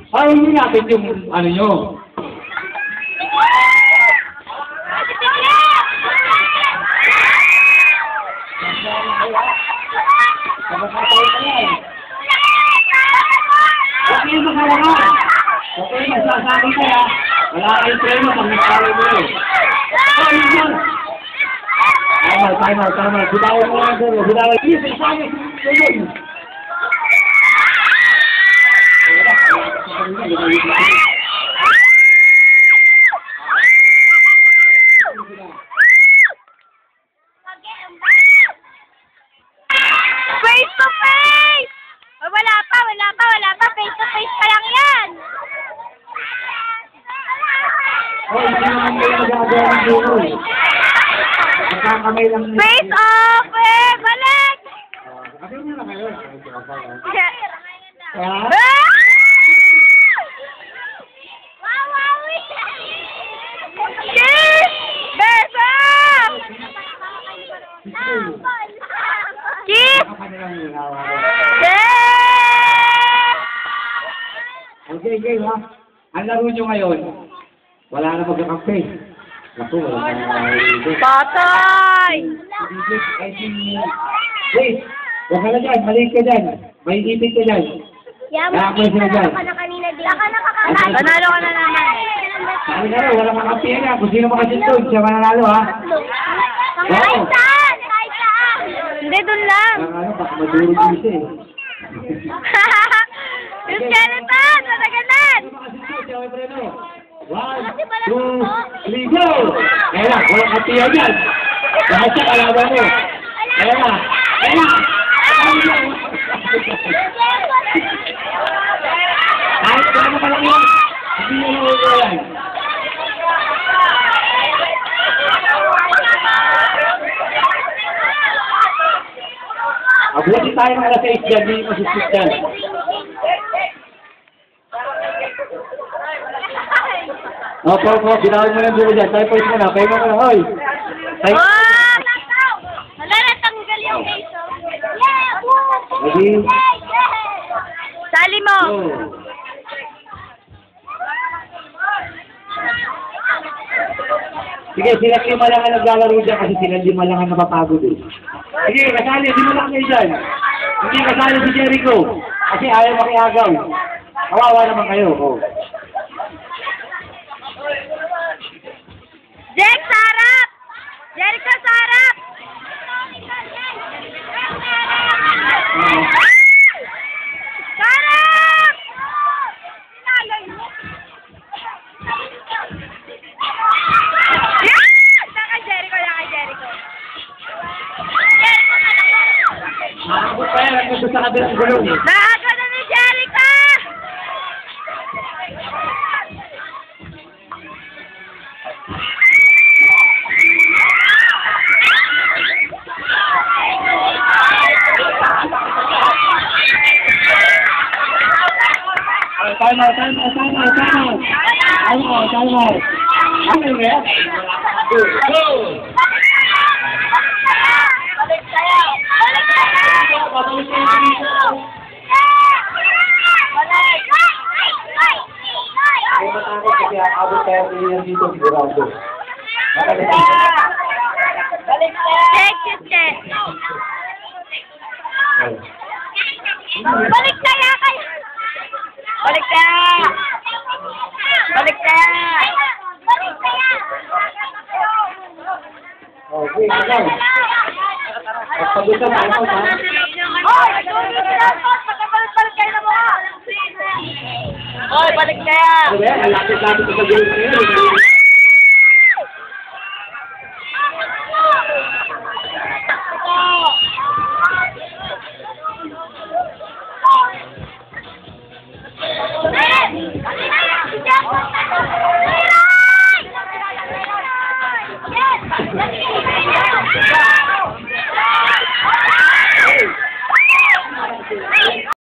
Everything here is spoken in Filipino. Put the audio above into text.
Ay, hindi natin yung ano nyo. Okay, makawangan. Okay, masasabi ka ya. Wala kayong preno pag nagkawin mo eh. Oh, yun yun. Tama. Bidawin mo lang sa'yo. Bidawin. Yes, sabi. Yun. Face to face! Oh, wala pa. Face to face pa lang yan. Oh, hindi naman kayo magagawa ng dito eh. Magkakamay lang. Face off! Eh, balik! Ano nyo na kayo? Ah! Kiss! Besa! Kiss! Okay, game ha. Ang laro nyo ngayon, wala na magkakampi. Naku, wala na ito. Patay! Wait, huwag ka na dyan, maliit ka dyan. May ipit ka dyan. Nakakulis na dyan. Panalo ka na naman. Sabi na rin, wala makampi yan. Kung sino makasintod, siya mananalo ha. Oo. Hindi, dun lang. Ano, baka madurog yung isa eh. Yung skeleton! Nataganan! 1, 2, 3, go! Kaya na, walang katiyan yan. Lahat siya kalaban mo. Kaya na. Kahit kaya ka lang yan, hindi nyo na ulo yan. Mabuti tayo ng alas 8 dyan, hindi masusit dyan. Opo, binawin mo lang buko dyan. Tayo poise mo na. Kayo mo na, hoy. Wala na, tanggal yung peso. Ready? Sali mo. Sige, sila lima lang ang naglalaro dyan kasi sila lima lang ang napapagod eh. Sige, kasali. Hindi mo lang kayo dyan. Hindi kasali si Jericho. Kasi ayaw makiagaw. Kawawa naman kayo. Oh. Jack, sa harap! Jericho, sa harap! Sa harap! Yeah! Saka Jericho. Nakakot pa yan. Gusto sa kabilang gulong eh. Naaga na ni Jericho! Time out. Ano yun eh? Go! Balik tayo! Ay, matakot kasi abot tayo ng dito sigurado. Balik tayo! Check! Balik tayo kayo! Balik tayo! Okay, ikaw. Pagpagutan tayo ha? Hoy! Balik kayo na mga! Hoy! Balik tayo! Ano ba yan? Lapit-lapit ko sa gilid kayo.